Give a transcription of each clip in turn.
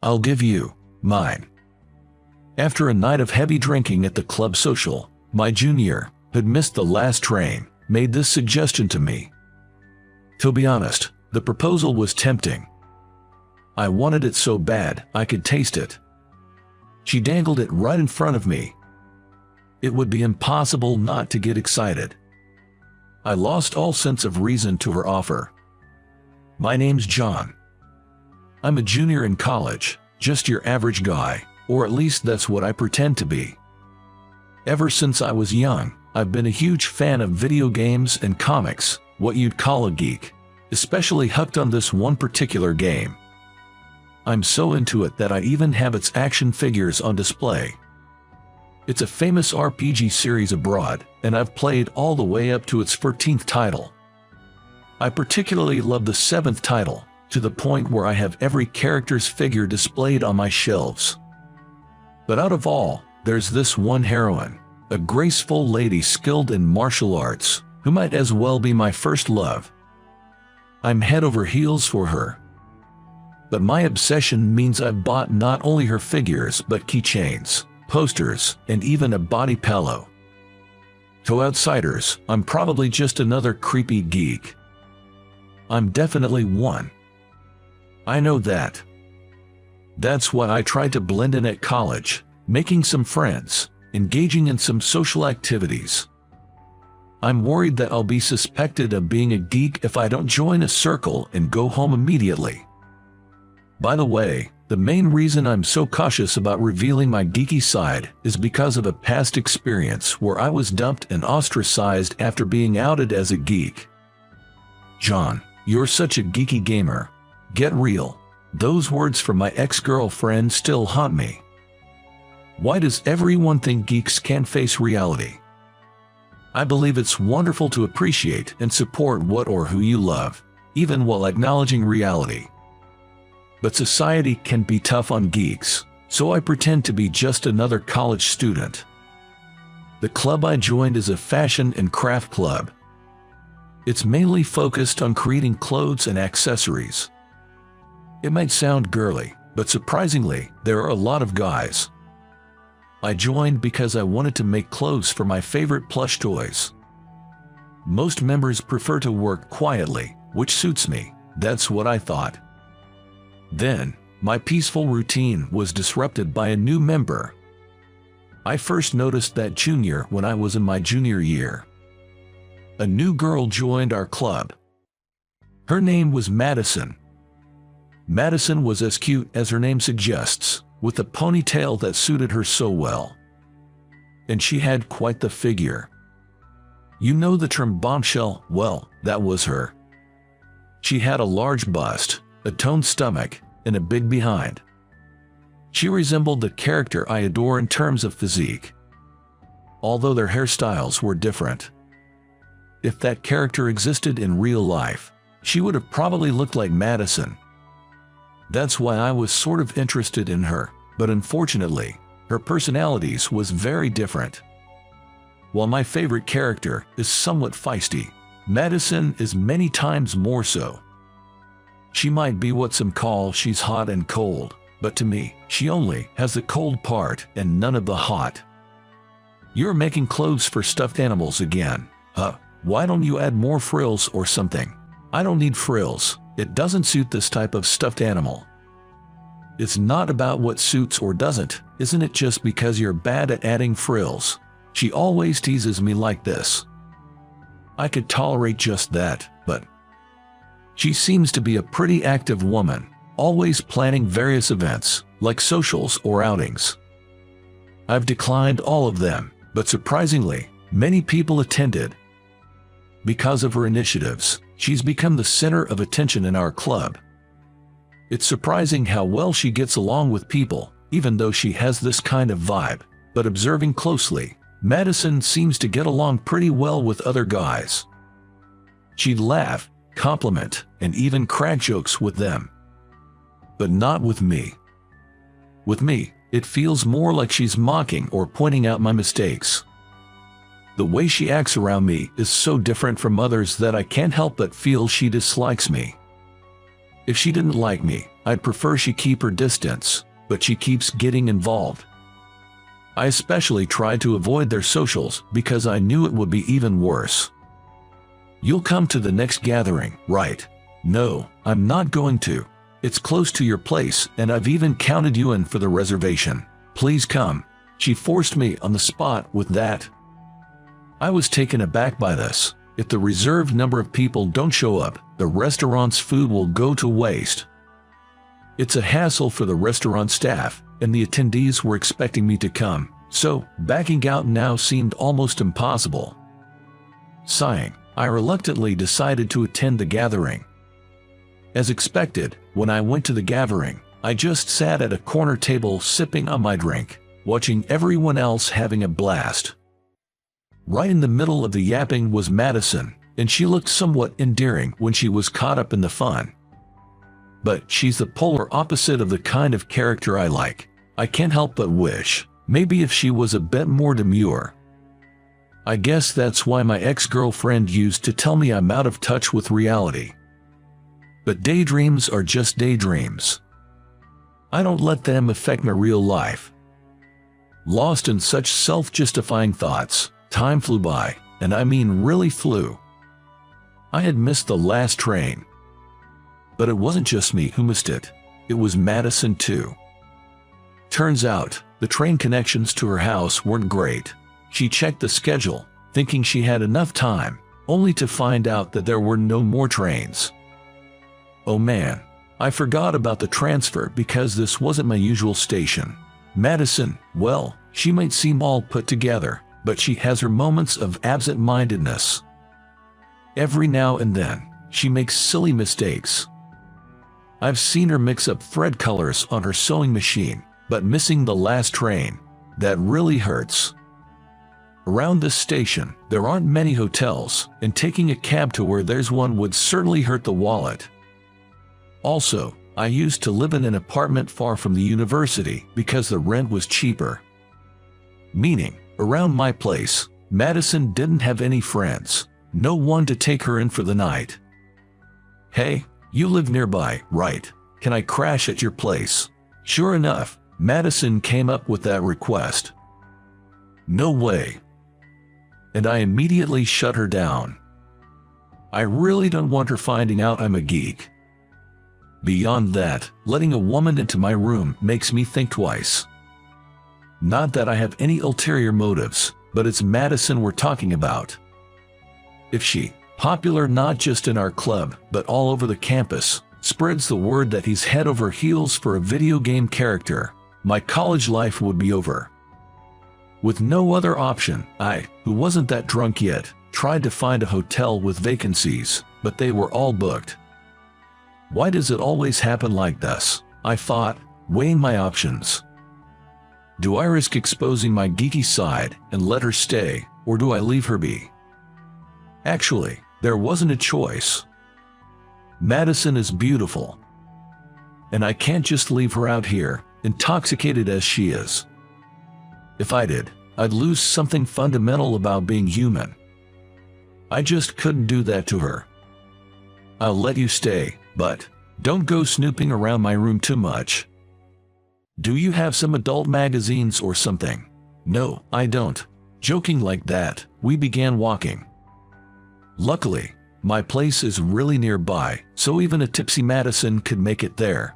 I'll give you mine. After a night of heavy drinking at the club social, my junior, who'd missed the last train, made this suggestion to me. To be honest, the proposal was tempting. I wanted it so bad I could taste it. She dangled it right in front of me. It would be impossible not to get excited. I lost all sense of reason to her offer. My name's John. I'm a junior in college, just your average guy, or at least that's what I pretend to be. Ever since I was young, I've been a huge fan of video games and comics, what you'd call a geek, especially hooked on this one particular game. I'm so into it that I even have its action figures on display. It's a famous RPG series abroad, and I've played all the way up to its 14th title. I particularly love the 7th title, to the point where I have every character's figure displayed on my shelves. But out of all, there's this one heroine, a graceful lady skilled in martial arts, who might as well be my first love. I'm head over heels for her. But my obsession means I've bought not only her figures but keychains, posters, and even a body pillow. To outsiders, I'm probably just another creepy geek. I'm definitely one. I know that. That's why I tried to blend in at college, making some friends, engaging in some social activities. I'm worried that I'll be suspected of being a geek if I don't join a circle and go home immediately. By the way, the main reason I'm so cautious about revealing my geeky side is because of a past experience where I was dumped and ostracized after being outed as a geek. John, you're such a geeky gamer. Get real. Those words from my ex-girlfriend still haunt me. Why does everyone think geeks can't face reality? I believe it's wonderful to appreciate and support what or who you love, even while acknowledging reality. But society can be tough on geeks, so I pretend to be just another college student. The club I joined is a fashion and craft club. It's mainly focused on creating clothes and accessories. It might sound girly, but surprisingly, there are a lot of guys. I joined because I wanted to make clothes for my favorite plush toys. Most members prefer to work quietly, which suits me. That's what I thought. Then, my peaceful routine was disrupted by a new member. I first noticed that junior when I was in my junior year. A new girl joined our club. Her name was Madison. Madison was as cute as her name suggests, with a ponytail that suited her so well. And she had quite the figure. You know the term bombshell? Well, that was her. She had a large bust, a toned stomach, and a big behind. She resembled the character I adore in terms of physique, although their hairstyles were different. If that character existed in real life, she would have probably looked like Madison. That's why I was sort of interested in her, but unfortunately, her personality was very different. While my favorite character is somewhat feisty, Madison is many times more so. She might be what some call she's hot and cold, but to me, she only has the cold part and none of the hot. You're making clothes for stuffed animals again. Why don't you add more frills or something? I don't need frills. It doesn't suit this type of stuffed animal. It's not about what suits or doesn't, isn't it, just because you're bad at adding frills? She always teases me like this. I could tolerate just that, but she seems to be a pretty active woman, always planning various events, like socials or outings. I've declined all of them, but surprisingly, many people attended. Because of her initiatives, she's become the center of attention in our club. It's surprising how well she gets along with people, even though she has this kind of vibe. But observing closely, Madison seems to get along pretty well with other guys. She'd laugh, compliment, and even crack jokes with them. But not with me. With me, it feels more like she's mocking or pointing out my mistakes. The way she acts around me is so different from others that I can't help but feel she dislikes me. If she didn't like me, I'd prefer she keep her distance, but she keeps getting involved. I especially tried to avoid their socials because I knew it would be even worse. You'll come to the next gathering, right? No, I'm not going to. It's close to your place and I've even counted you in for the reservation. Please come. She forced me on the spot with that. I was taken aback by this. If the reserved number of people don't show up, the restaurant's food will go to waste. It's a hassle for the restaurant staff, and the attendees were expecting me to come, so backing out now seemed almost impossible. Sighing, I reluctantly decided to attend the gathering. As expected, when I went to the gathering, I just sat at a corner table sipping on my drink, watching everyone else having a blast. Right in the middle of the yapping was Madison, and she looked somewhat endearing when she was caught up in the fun. But she's the polar opposite of the kind of character I like. I can't help but wish, maybe if she was a bit more demure. I guess that's why my ex-girlfriend used to tell me I'm out of touch with reality. But daydreams are just daydreams. I don't let them affect my real life. Lost in such self-justifying thoughts, time flew by, and I mean really flew. I had missed the last train. But it wasn't just me who missed it. It was Madison too. Turns out, the train connections to her house weren't great. She checked the schedule, thinking she had enough time, only to find out that there were no more trains. Oh man, I forgot about the transfer because this wasn't my usual station. Madison, well, she might seem all put together, but she has her moments of absent-mindedness. Every now and then, she makes silly mistakes. I've seen her mix up thread colors on her sewing machine, but missing the last train. That really hurts. Around this station, there aren't many hotels, and taking a cab to where there's one would certainly hurt the wallet. Also, I used to live in an apartment far from the university because the rent was cheaper. Meaning, around my place, Madison didn't have any friends, no one to take her in for the night. Hey, you live nearby, right? Can I crash at your place? Sure enough, Madison came up with that request. No way. And I immediately shut her down. I really don't want her finding out I'm a geek. Beyond that, letting a woman into my room makes me think twice. Not that I have any ulterior motives, but it's Madison we're talking about. If she, popular not just in our club, but all over the campus, spreads the word that he's head over heels for a video game character, my college life would be over. With no other option, I, who wasn't that drunk yet, tried to find a hotel with vacancies, but they were all booked. Why does it always happen like this? I thought, weighing my options. Do I risk exposing my geeky side and let her stay, or do I leave her be? Actually, there wasn't a choice. Madison is beautiful. And I can't just leave her out here, intoxicated as she is. If I did, I'd lose something fundamental about being human. I just couldn't do that to her. I'll let you stay, but don't go snooping around my room too much. Do you have some adult magazines or something? No, I don't. Joking like that, we began walking. Luckily, my place is really nearby, so even a tipsy Madison could make it there.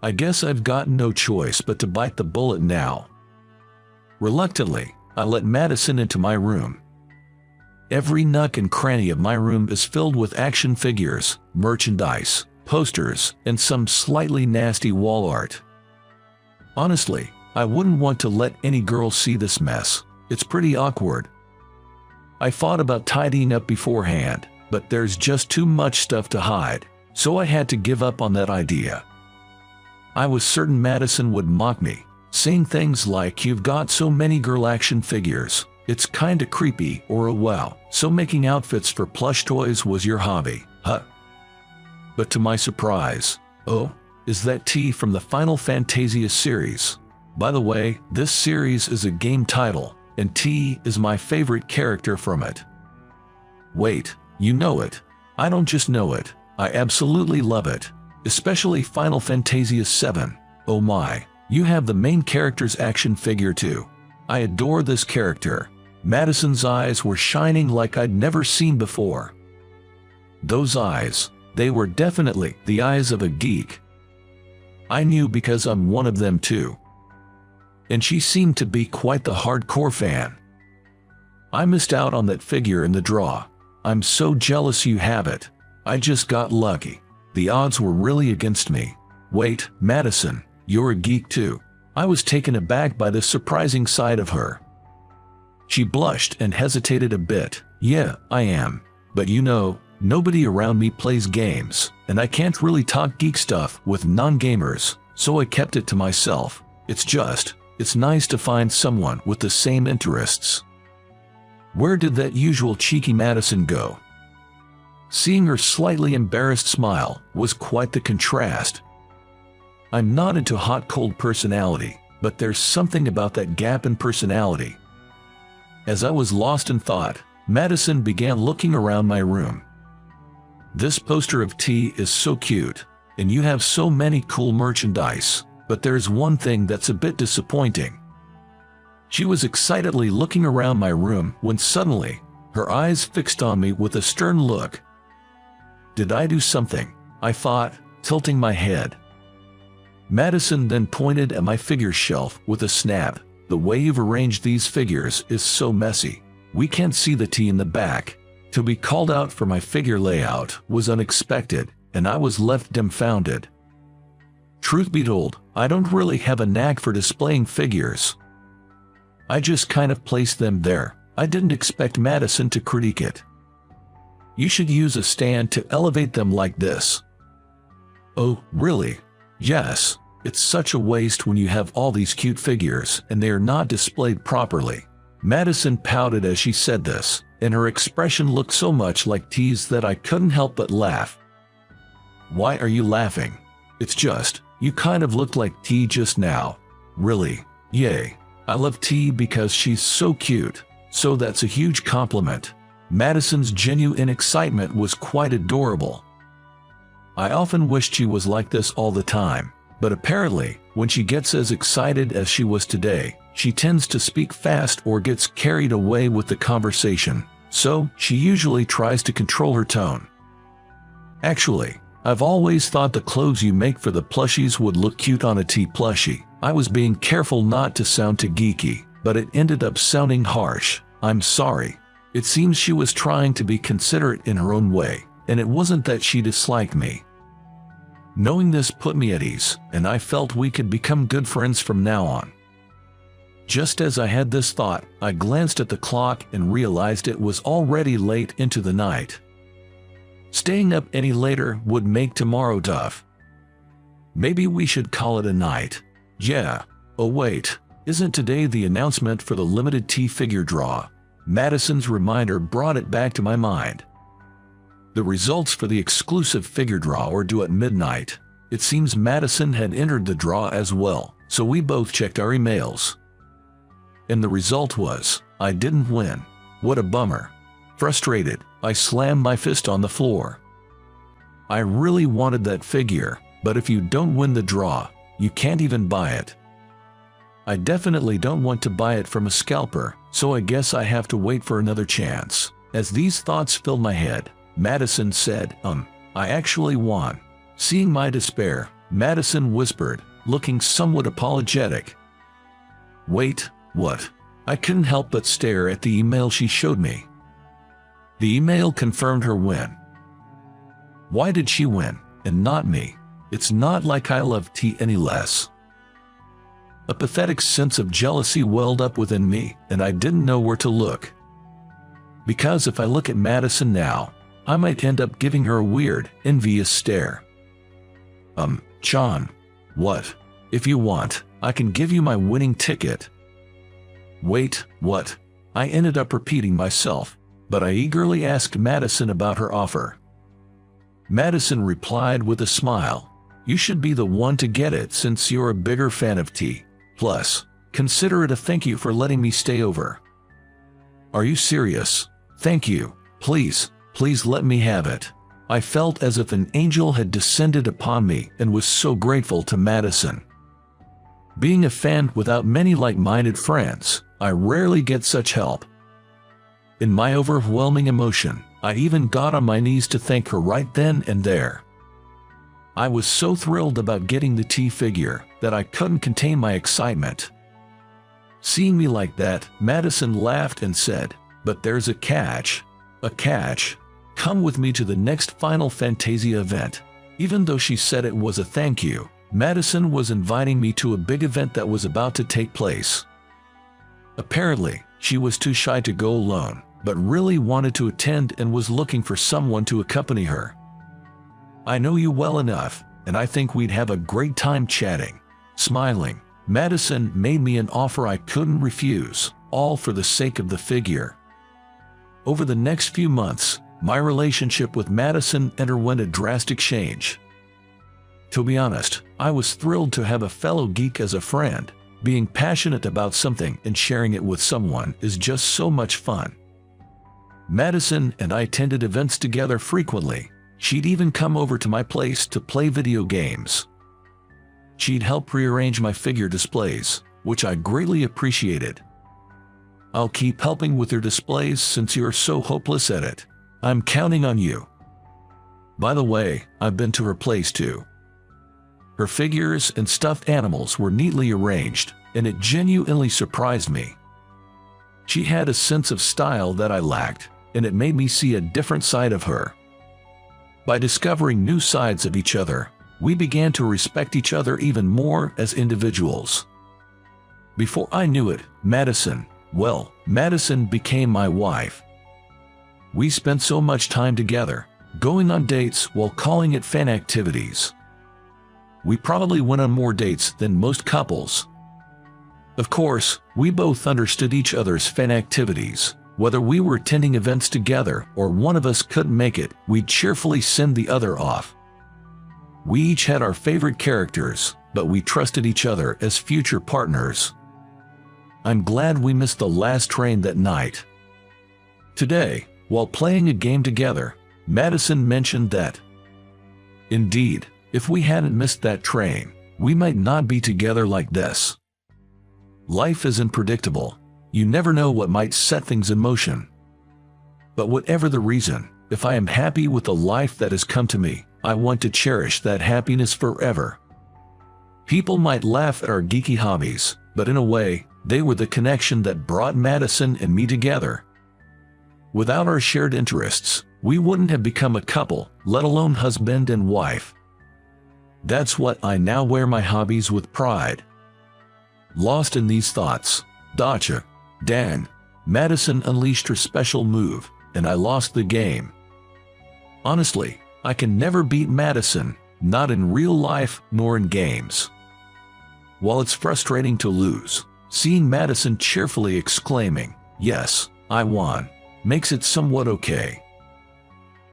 I guess I've got no choice but to bite the bullet now. Reluctantly, I let Madison into my room. Every nook and cranny of my room is filled with action figures, merchandise, posters, and some slightly nasty wall art. Honestly, I wouldn't want to let any girl see this mess. It's pretty awkward. I thought about tidying up beforehand, but there's just too much stuff to hide, so I had to give up on that idea. I was certain Madison would mock me, saying things like, "You've got so many girl action figures. It's kinda creepy," or "Wow, so making outfits for plush toys was your hobby, huh?" But to my surprise, oh, is that T from the Final Fantasia series. By the way, this series is a game title, and T is my favorite character from it. Wait, you know it? I don't just know it, I absolutely love it. especially Final Fantasy VII. Oh my, you have the main character's action figure too. I adore this character. Madison's eyes were shining like I'd never seen before. Those eyes, they were definitely the eyes of a geek. I knew because I'm one of them too. And she seemed to be quite the hardcore fan. I missed out on that figure in the draw. I'm so jealous you have it. I just got lucky. The odds were really against me. Wait, Madison, you're a geek too. I was taken aback by the surprising side of her. She blushed and hesitated a bit. Yeah, I am. But you know, nobody around me plays games, and I can't really talk geek stuff with non-gamers, so I kept it to myself. It's nice to find someone with the same interests. Where did that usual cheeky Madison go? Seeing her slightly embarrassed smile was quite the contrast. I'm not into hot-cold personality, but there's something about that gap in personality. As I was lost in thought, Madison began looking around my room. This poster of T is so cute, and you have so many cool merchandise, but there's one thing that's a bit disappointing. She was excitedly looking around my room when suddenly, her eyes fixed on me with a stern look. Did I do something? I thought, tilting my head. Madison then pointed at my figure shelf with a snap. The way you've arranged these figures is so messy. We can't see the T in the back. To be called out for my figure layout was unexpected, and I was left dumbfounded. Truth be told, I don't really have a knack for displaying figures. I just kind of placed them there. I didn't expect Madison to critique it. You should use a stand to elevate them like this. Oh, really? Yes. It's such a waste when you have all these cute figures and they are not displayed properly. Madison pouted as she said this, and her expression looked so much like T's that I couldn't help but laugh. Why are you laughing? It's just, you kind of looked like T just now. Really? Yay. I love T because she's so cute, so that's a huge compliment. Madison's genuine excitement was quite adorable. I often wished she was like this all the time, but apparently, when she gets as excited as she was today, she tends to speak fast or gets carried away with the conversation, so she usually tries to control her tone. Actually, I've always thought the clothes you make for the plushies would look cute on a T plushie. I was being careful not to sound too geeky, but it ended up sounding harsh. I'm sorry. It seems she was trying to be considerate in her own way, and it wasn't that she disliked me. Knowing this put me at ease, and I felt we could become good friends from now on. Just as I had this thought, I glanced at the clock and realized it was already late into the night. Staying up any later would make tomorrow tough. Maybe we should call it a night. Yeah. Oh wait, isn't today the announcement for the limited T figure draw? Madison's reminder brought it back to my mind. The results for the exclusive figure draw were due at midnight. It seems Madison had entered the draw as well, so we both checked our emails. And the result was, I didn't win. What a bummer. Frustrated, I slammed my fist on the floor. I really wanted that figure, but if you don't win the draw, you can't even buy it. I definitely don't want to buy it from a scalper, so I guess I have to wait for another chance. As these thoughts filled my head, Madison said, I actually won. Seeing my despair, Madison whispered, looking somewhat apologetic. Wait, what? I couldn't help but stare at the email she showed me. The email confirmed her win. Why did she win, and not me? It's not like I love T any less. A pathetic sense of jealousy welled up within me, and I didn't know where to look. Because if I look at Madison now, I might end up giving her a weird, envious stare. John. What? If you want, I can give you my winning ticket. Wait, what? I ended up repeating myself, but I eagerly asked Madison about her offer. Madison replied with a smile. You should be the one to get it since you're a bigger fan of T. Plus, consider it a thank you for letting me stay over. Are you serious? Thank you. Please let me have it. I felt as if an angel had descended upon me and was so grateful to Madison. Being a fan without many like-minded friends, I rarely get such help. In my overwhelming emotion, I even got on my knees to thank her right then and there. I was so thrilled about getting the T figure that I couldn't contain my excitement. Seeing me like that, Madison laughed and said, "But there's a catch. A catch. Come with me to the next Final Fantasia event." Even though she said it was a thank you, Madison was inviting me to a big event that was about to take place. Apparently, she was too shy to go alone, but really wanted to attend and was looking for someone to accompany her. "I know you well enough, and I think we'd have a great time chatting." Smiling, Madison made me an offer I couldn't refuse, all for the sake of the figure. Over the next few months, my relationship with Madison underwent a drastic change. To be honest, I was thrilled to have a fellow geek as a friend. Being passionate about something and sharing it with someone is just so much fun. Madison and I attended events together frequently. She'd even come over to my place to play video games. She'd help rearrange my figure displays, which I greatly appreciated. "I'll keep helping with your displays since you're so hopeless at it. I'm counting on you." By the way, I've been to her place too. Her figures and stuffed animals were neatly arranged, and it genuinely surprised me. She had a sense of style that I lacked, and it made me see a different side of her. By discovering new sides of each other, we began to respect each other even more as individuals. Before I knew it, Madison became my wife. We spent so much time together, going on dates while calling it fan activities. We probably went on more dates than most couples. Of course, we both understood each other's fan activities. Whether we were attending events together or one of us couldn't make it, we'd cheerfully send the other off. We each had our favorite characters, but we trusted each other as future partners. I'm glad we missed the last train that night. Today, while playing a game together, Madison mentioned that, indeed, if we hadn't missed that train, we might not be together like this. Life is unpredictable. You never know what might set things in motion. But whatever the reason, if I am happy with the life that has come to me, I want to cherish that happiness forever. People might laugh at our geeky hobbies, but in a way, they were the connection that brought Madison and me together. Without our shared interests, we wouldn't have become a couple, let alone husband and wife. That's what I now wear my hobbies with pride. Lost in these thoughts, Dacha, Dan, Madison unleashed her special move, and I lost the game. Honestly, I can never beat Madison, not in real life nor in games. While it's frustrating to lose, seeing Madison cheerfully exclaiming, "Yes, I won," makes it somewhat okay.